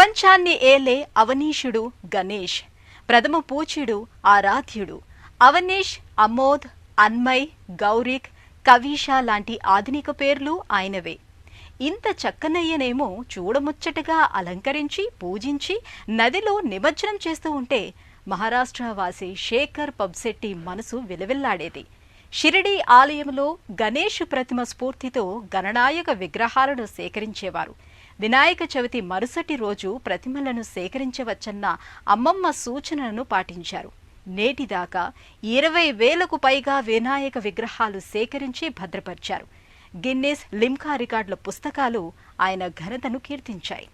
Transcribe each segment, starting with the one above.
ప్రపంచాన్ని ఏలే అవనీషుడు గణేష్, ప్రథమ పూజ్యుడు ఆరాధ్యుడు. అవనీష్, అమోద్, అన్మయ్, గౌరిక్, కవీష లాంటి ఆధునిక పేర్లు ఆయనవే. ఇంత చక్కనయ్యనేమో చూడముచ్చటగా అలంకరించి పూజించి నదిలో నిమజ్జనం చేస్తూ ఉంటే మహారాష్ట్ర వాసి శేఖర్ పబ్శెట్టి మనసు విలవిల్లాడేది. షిరిడీ ఆలయంలో గణేష్ ప్రతిమ స్ఫూర్తితో గణనాయక విగ్రహాలను సేకరించేవారు. వినాయక చవితి మరుసటి రోజు ప్రతిమలను సేకరించవచ్చన్న అమ్మమ్మ సూచనలను పాటించారు. నేటిదాకా 20,000కు పైగా వినాయక విగ్రహాలు సేకరించి భద్రపరిచారు. గిన్నెస్, లిమ్కా రికార్డుల పుస్తకాలు ఆయన ఘనతను కీర్తించాయి.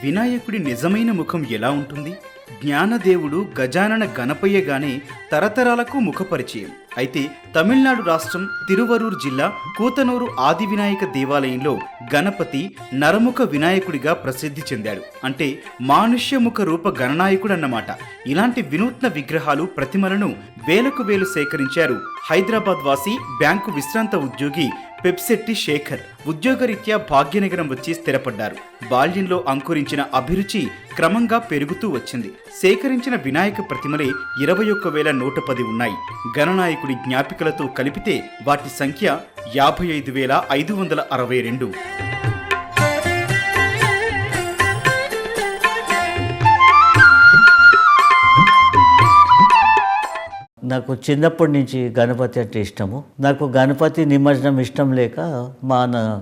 వినాయకుడి నిజమైన ముఖం ఎలా ఉంటుంది? జ్ఞానదేవుడు గజానన గణపయ్యగానే తరతరాలకు ముఖపరిచయం. అయితే తమిళనాడు రాష్ట్రం తిరువరూర్ జిల్లా కూతనూరు ఆది వినాయక దేవాలయంలో గణపతి నరముఖ వినాయకుడిగా ప్రసిద్ధి చెందాడు. అంటే మానుష్యముఖ రూప గణనాయకుడన్నమాట. ఇలాంటి వినూత్న విగ్రహాలు, ప్రతిమలను వేలకు వేలు సేకరించారు హైదరాబాద్ వాసి బ్యాంకు విశ్రాంత ఉద్యోగి పెబ్శెట్టి శేఖర్. ఉద్యోగరీత్యా భాగ్యనగరం వచ్చి స్థిరపడ్డారు. బాల్యంలో అంకురించిన అభిరుచి క్రమంగా పెరుగుతూ వచ్చింది. సేకరించిన వినాయక ప్రతిమలే 21,110 ఉన్నాయి. గణనాయకుడి జ్ఞాపికలతో కలిపితే వాటి సంఖ్య 55,562. నాకు చిన్నప్పటి నుంచి గణపతి అంటే ఇష్టము. నాకు గణపతి నిమజ్జనం ఇష్టం లేక మా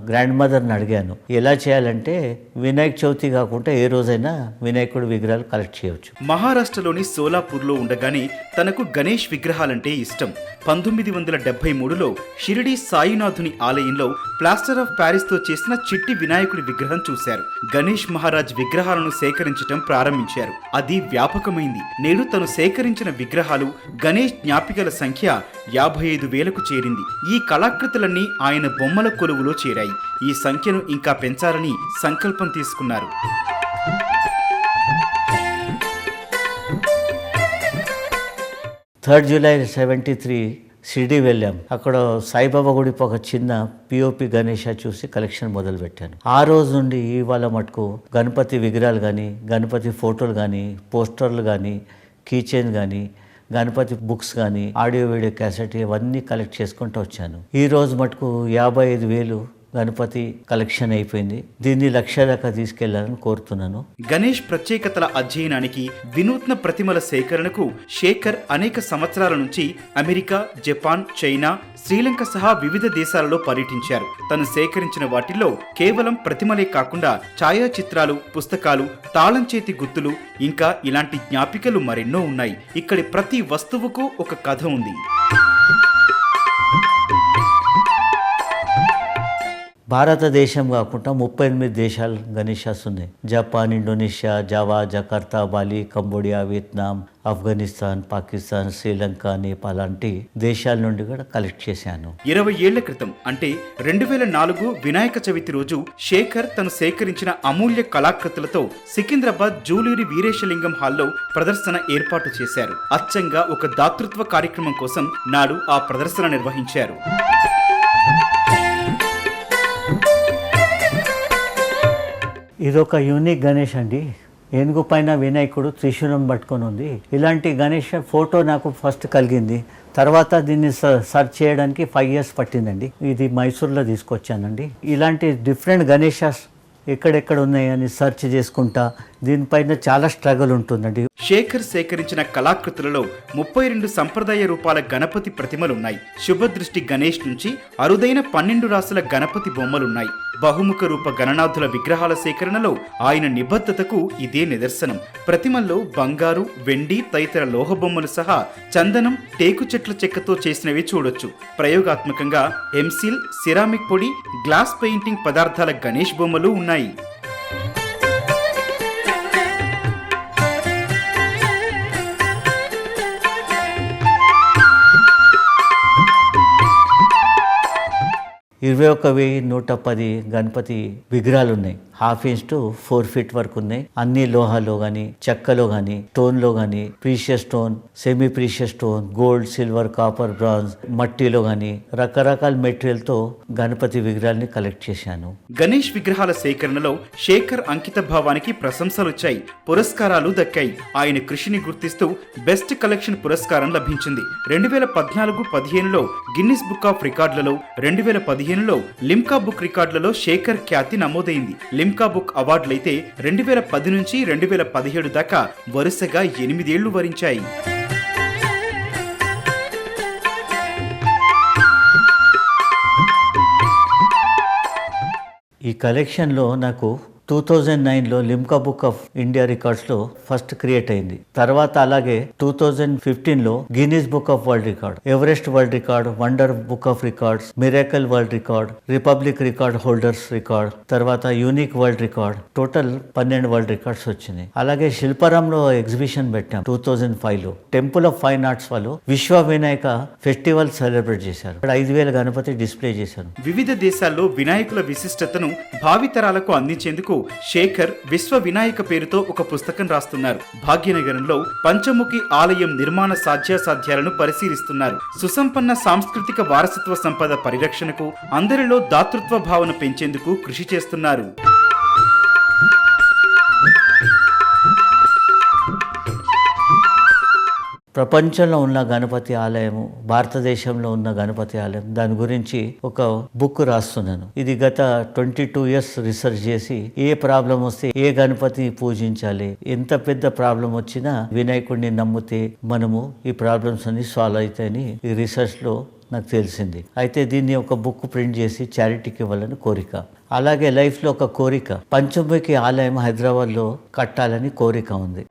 గ్రాండ్ మదర్ని అడిగాను, ఎలా చేయాలంటే వినాయక చవితి కాకుండా ఏ రోజైనా వినాయకుడి విగ్రహాలు కలెక్ట్ చేయవచ్చు. మహారాష్ట్రలోని సోలాపూర్లో ఉండగానే తనకు గణేష్ విగ్రహాలంటే ఇష్టం. 1973లో షిరిడీ సాయినాథుని ఆలయంలో ప్లాస్టర్ ఆఫ్ ప్యారిస్తో చేసిన చిట్టి వినాయకుడి విగ్రహం చూశారు. గణేష్ మహారాజ్ విగ్రహాలను సేకరించడం ప్రారంభించారు. అది వ్యాపకమైంది. నేడు తను సేకరించిన విగ్రహాలు, గణేష్ జ్ఞాపికల సంఖ్య 55,000కు చేరింది. ఈ కళాకృతులన్నీ ఆయన బొమ్మల కొలువులో చేరాయి. ఈ సంఖ్యను ఇంకా పెంచాలని సంకల్పం తీసుకున్నారు. 3 జూలై 73 షిరిడీ వెళ్ళాం. అక్కడ సాయిబాబా గుడి ఒక చిన్న పిఓపి గణేష చూసి కలెక్షన్ మొదలుపెట్టాను. ఆ రోజు నుండి ఇవాళ మటుకు గణపతి విగ్రహాలు కానీ, గణపతి ఫోటోలు కానీ, పోస్టర్లు కానీ, కీచైన్ కానీ, గణపతి బుక్స్ కానీ, ఆడియో వీడియో క్యాసెట్ ఇవన్నీ కలెక్ట్ చేసుకుంటూ వచ్చాను. ఈ రోజు మటుకు 55,000 గణపతి కలెక్షన్ అయిపోయింది. దీన్ని 1,00,000 దాకా తీసుకెళ్లాలని కోరుతున్నాను. గణేష్ ప్రత్యేకతల అధ్యయనానికి, వినూత్న ప్రతిమల సేకరణకు శేఖర్ అనేక సంవత్సరాల నుంచి అమెరికా, జపాన్, చైనా, శ్రీలంక సహా వివిధ దేశాలలో పర్యటించారు. తను సేకరించిన వాటిల్లో కేవలం ప్రతిమలే కాకుండా ఛాయాచిత్రాలు, పుస్తకాలు, తాళం చేతి గుర్తులు, ఇంకా ఇలాంటి జ్ఞాపికలు మరెన్నో ఉన్నాయి. ఇక్కడి ప్రతి వస్తువుకు ఒక కథ ఉంది. భారతదేశం కాకుండా 38 దేశాలు గణేషాస్ ఉన్నాయి. Japan, Indonesia, Java, Jakarta, Bali, Cambodia, Vietnam, Afghanistan, Pakistan, Sri Lanka, Nepal లాంటి దేశాల నుండి కూడా కలెక్ట్ చేశాను. 20 ఏళ్ల క్రితం అంటే 2004 వినాయక చవితి రోజు శేఖర్ తను సేకరించిన అమూల్య కళాకృతులతో సికింద్రాబాద్ జూలూరి వీరేశలింగం హాల్లో ప్రదర్శన ఏర్పాటు చేశారు. అచ్చంగా ఒక దాతృత్వ కార్యక్రమం కోసం నాడు ఆ ప్రదర్శన నిర్వహించారు. ఇదొక యూనిక్ గణేష్ అండి. ఏనుగు పైన వినాయకుడు త్రిశూలం పట్టుకొని ఉంది. ఇలాంటి గణేష్ ఫోటో నాకు ఫస్ట్ కలిగింది. తర్వాత దీన్ని సర్చ్ చేయడానికి 5 years పట్టిందండి. ఇది మైసూర్లో తీసుకొచ్చానండి. ఇలాంటి డిఫరెంట్ గణేషాస్ ఎక్కడెక్కడ ఉన్నాయని సెర్చ్ చేసుకుంటా దీనిపైన చాలా స్ట్రగుల్ ఉంటుందండి. శేఖర్ సేకరించిన కళాకృతులలో 32 సంప్రదాయ రూపాల గణపతి ప్రతిమలున్నాయి. శుభదృష్టి గణేష్ నుంచి అరుదైన 12 రాసుల గణపతి బొమ్మలున్నాయి. బహుముఖ రూప గణనాథుల విగ్రహాల సేకరణలో ఆయన నిబద్ధతకు ఇదే నిదర్శనం. ప్రతిమల్లో బంగారు, వెండి తదితర లోహ బొమ్మలు సహా చందనం, టేకు చెట్ల చెక్కతో చేసినవి చూడొచ్చు. ప్రయోగాత్మకంగా ఎంసిల్, సిరామిక్ పొడి, గ్లాస్ పెయింటింగ్ పదార్థాల గణేష్ బొమ్మలు ఉన్నాయి. ఇరవై 21,110 గణపతి విగ్రహాలు ఉన్నాయి. 1/2 ఇంచ్ టు 4 ఫీట్ వరకు ఉన్నాయి. అన్ని లోహాలో కానీ, చెక్కలో కానీ, స్టోన్లో కానీ, precious stone, semi precious stone, gold, silver, copper, bronze, మట్టిలో కానీ రకరకాల మెటీరియల్తో గణపతి విగ్రహాల్ని కలెక్ట్ చేశాను. గణేష్ విగ్రహాల సేకరణలో శేఖర్ అంకిత భావానికి ప్రశంసలొచ్చాయి, పురస్కారాలు దక్కాయి. ఆయన కృషిని గుర్తిస్తూ బెస్ట్ కలెక్షన్ పురస్కారం లభించింది. 2014-15లో గిన్నిస్ బుక్ ఆఫ్ రికార్డులలో, 2015లో లిమ్కా బుక్ రికార్డులలో శేఖర్ ఖ్యాతి నమోదైంది. లిమ్కా బుక్ అవార్డులైతే 2010 నుంచి 2017 దాకా వరుసగా 8 ఏళ్లు వరించాయి. ఈ కలెక్షన్లో నాకు 2009లో లిమ్కా బుక్ ఆఫ్ ఇండియా రికార్డ్స్లో ఫస్ట్ క్రియేట్ అయింది. తర్వాత అలాగే 2015లో Guinness book of world record, Everest world record, wonder book of records, miracle world record, republic record holders record, తర్వాత unique world record, total 12 world records వచ్చినాయి. అలాగే శిల్పారాంలో exhibition పెట్టాం 2005లో. టెంపుల్ ఆఫ్ ఫైన్ ఆర్ట్స్ వాళ్ళు విశ్వ వినాయక ఫెస్టివల్ సెలబ్రేట్ చేశారు. ఇక్కడ 5,000 Ganapati display చేశారు. వివిధ దేశాల్లో వినాయకుల విశిష్టతను భావితరాలకు అందించేందుకు శేఖర్ విశ్వ వినాయక పేరుతో ఒక పుస్తకం రాస్తున్నారు. భాగ్యనగరంలో పంచముఖి ఆలయం నిర్మాణ సాధ్యాసాధ్యాలను పరిశీలిస్తున్నారు. సుసంపన్న సాంస్కృతిక వారసత్వ సంపద పరిరక్షణకు, అందరిలో దాతృత్వ భావన పెంచేందుకు కృషి చేస్తున్నారు. ప్రపంచంలో ఉన్న గణపతి ఆలయము, భారతదేశంలో ఉన్న గణపతి ఆలయం, దాని గురించి ఒక బుక్ రాస్తున్నాను. ఇది గత 22 ఇయర్స్ రీసెర్చ్ చేసి ఏ ప్రాబ్లం వస్తే ఏ గణపతి పూజించాలి, ఎంత పెద్ద ప్రాబ్లం వచ్చినా వినాయకుడిని నమ్మితే మనము ఈ ప్రాబ్లమ్స్ అన్ని సాల్వ్ అవుతాయని ఈ రీసెర్చ్లో నాకు తెలిసింది. అయితే దీన్ని ఒక బుక్ ప్రింట్ చేసి చారిటీకి ఇవ్వాలని కోరిక. అలాగే లైఫ్లో ఒక కోరిక, పంచముఖి ఆలయం హైదరాబాద్లో కట్టాలని కోరిక ఉంది.